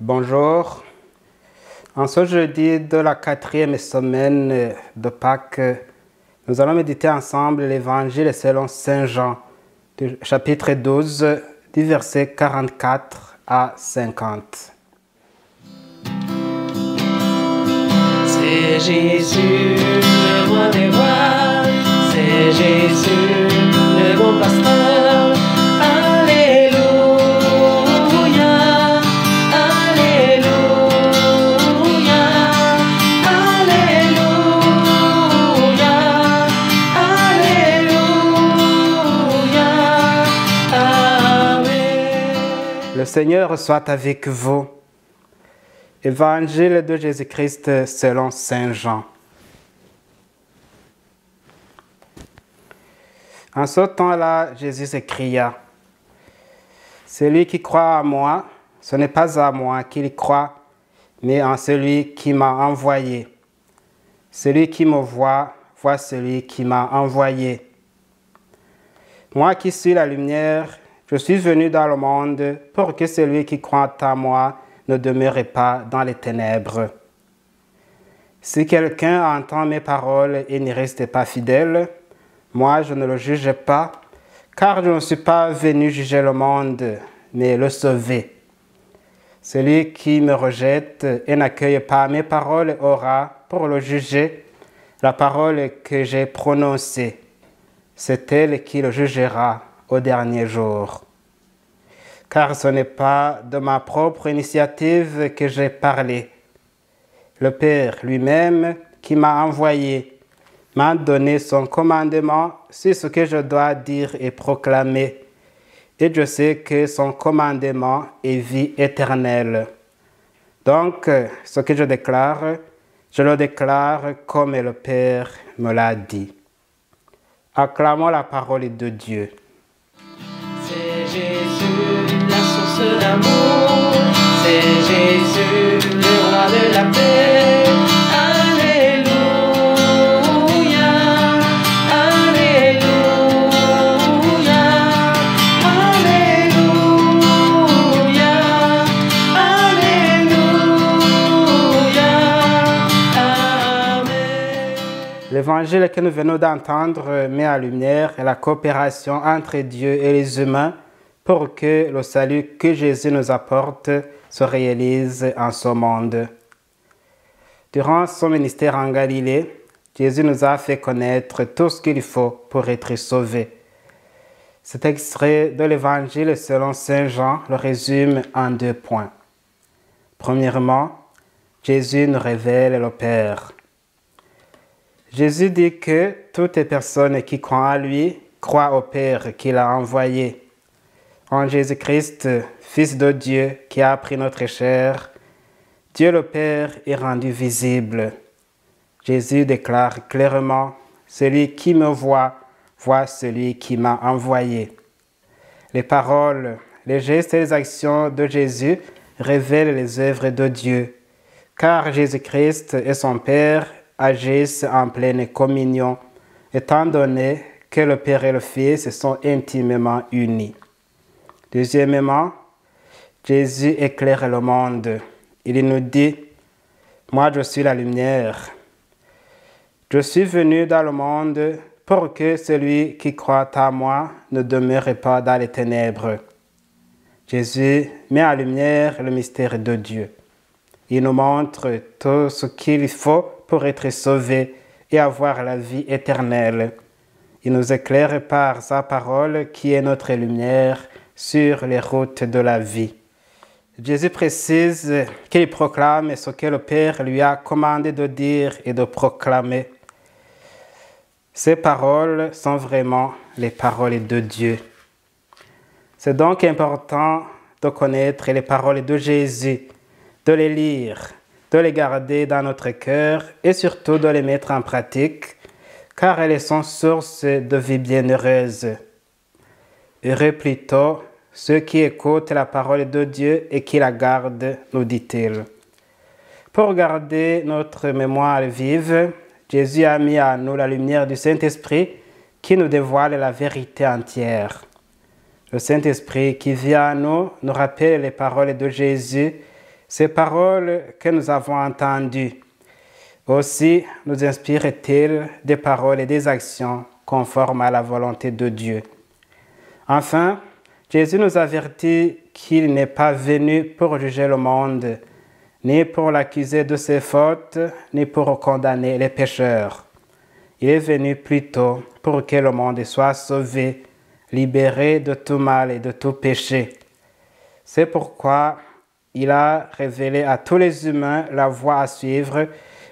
Bonjour. En ce jeudi de la 4e semaine de Pâques, nous allons méditer ensemble l'Évangile selon Saint Jean, du chapitre 12, du verset 44 à 50. C'est Jésus, le roi des rois, c'est Jésus, le bon pasteur. Alléluia, Alléluia, Alléluia, Alléluia, Amen. Le Seigneur soit avec vous. Évangile de Jésus-Christ selon Saint Jean. En ce temps-là, Jésus s'écria, « Celui qui croit à moi, ce n'est pas à moi qu'il croit, mais en celui qui m'a envoyé. Celui qui me voit, voit celui qui m'a envoyé. Moi qui suis la lumière, je suis venu dans le monde pour que celui qui croit à moi ne demeure pas dans les ténèbres. Si quelqu'un entend mes paroles et n'y reste pas fidèle, moi je ne le juge pas, car je ne suis pas venu juger le monde, mais le sauver. Celui qui me rejette et n'accueille pas mes paroles aura, pour le juger, la parole que j'ai prononcée. C'est elle qui le jugera au dernier jour. Car ce n'est pas de ma propre initiative que j'ai parlé. Le Père lui-même qui m'a envoyé m'a donné son commandement sur ce que je dois dire et proclamer. Et je sais que son commandement est vie éternelle. Donc, ce que je le déclare comme le Père me l'a dit. Acclamons la parole de Dieu. C'est Jésus, la source d'amour, c'est Jésus, le roi de la paix. Alléluia, Alléluia, Alléluia, Alléluia, Amen. L'évangile que nous venons d'entendre met en lumière la coopération entre Dieu et les humains pour que le salut que Jésus nous apporte se réalise en ce monde. Durant son ministère en Galilée, Jésus nous a fait connaître tout ce qu'il faut pour être sauvé. Cet extrait de l'Évangile selon Saint Jean le résume en 2 points. Premièrement, Jésus nous révèle le Père. Jésus dit que toutes les personnes qui croient en lui croient au Père qu'il a envoyé. En Jésus-Christ, Fils de Dieu qui a pris notre chair, Dieu le Père est rendu visible. Jésus déclare clairement, « Celui qui me voit, voit celui qui m'a envoyé. » Les paroles, les gestes et les actions de Jésus révèlent les œuvres de Dieu, car Jésus-Christ et son Père agissent en pleine communion, étant donné que le Père et le Fils sont intimement unis. Deuxièmement, Jésus éclaire le monde. Il nous dit, « Moi je suis la lumière. Je suis venu dans le monde pour que celui qui croit à moi ne demeure pas dans les ténèbres. » Jésus met en lumière le mystère de Dieu. Il nous montre tout ce qu'il faut pour être sauvé et avoir la vie éternelle. Il nous éclaire par sa parole qui est notre lumière sur les routes de la vie. Jésus précise qu'il proclame ce que le Père lui a commandé de dire et de proclamer. Ces paroles sont vraiment les paroles de Dieu. C'est donc important de connaître les paroles de Jésus, de les lire, de les garder dans notre cœur et surtout de les mettre en pratique, car elles sont source de vie bienheureuse. Heureux plutôt ceux qui écoutent la parole de Dieu et qui la gardent, nous dit-il. Pour garder notre mémoire vive, Jésus a mis à nous la lumière du Saint-Esprit qui nous dévoile la vérité entière. Le Saint-Esprit qui vient à nous rappelle les paroles de Jésus, ces paroles que nous avons entendues aussi nous inspirent-ils des paroles et des actions conformes à la volonté de Dieu. Enfin, Jésus nous avertit qu'il n'est pas venu pour juger le monde, ni pour l'accuser de ses fautes, ni pour condamner les pécheurs. Il est venu plutôt pour que le monde soit sauvé, libéré de tout mal et de tout péché. C'est pourquoi il a révélé à tous les humains la voie à suivre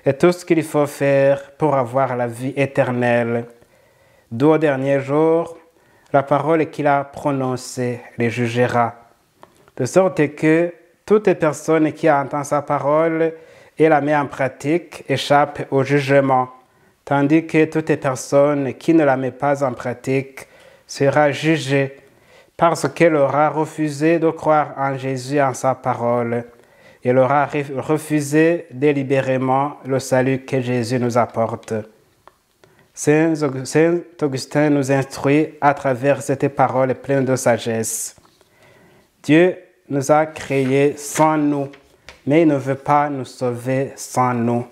et tout ce qu'il faut faire pour avoir la vie éternelle. D'où au dernier jour, la parole qu'il a prononcée les jugera. De sorte que toute personne qui entend sa parole et la met en pratique échappe au jugement, tandis que toute personne qui ne la met pas en pratique sera jugée parce qu'elle aura refusé de croire en Jésus et en sa parole. Elle aura refusé délibérément le salut que Jésus nous apporte. Saint Augustin nous instruit à travers cette parole pleine de sagesse. Dieu nous a créés sans nous, mais il ne veut pas nous sauver sans nous.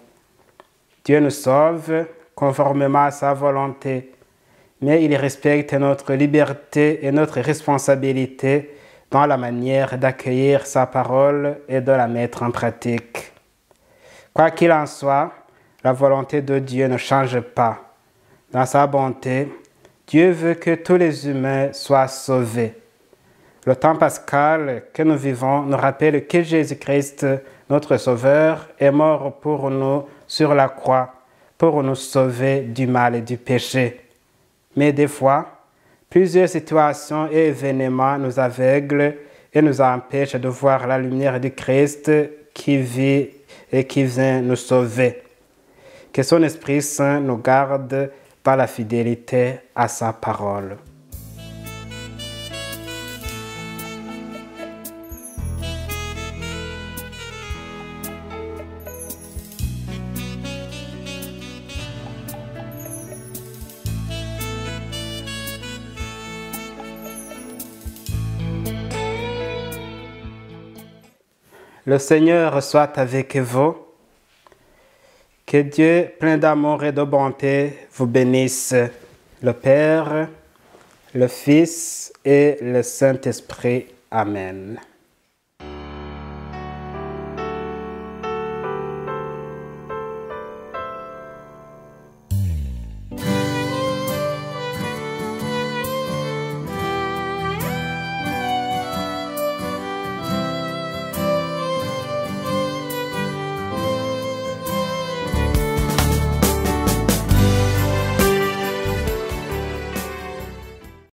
Dieu nous sauve conformément à sa volonté, mais il respecte notre liberté et notre responsabilité dans la manière d'accueillir sa parole et de la mettre en pratique. Quoi qu'il en soit, la volonté de Dieu ne change pas. Dans sa bonté, Dieu veut que tous les humains soient sauvés. Le temps pascal que nous vivons nous rappelle que Jésus-Christ, notre Sauveur, est mort pour nous sur la croix, pour nous sauver du mal et du péché. Mais des fois, plusieurs situations et événements nous aveuglent et nous empêchent de voir la lumière du Christ qui vit et qui vient nous sauver. Que son Esprit Saint nous garde dans la fidélité à sa parole. Le Seigneur soit avec vous. Que Dieu, plein d'amour et de bonté, vous bénisse, le Père, le Fils et le Saint-Esprit. Amen.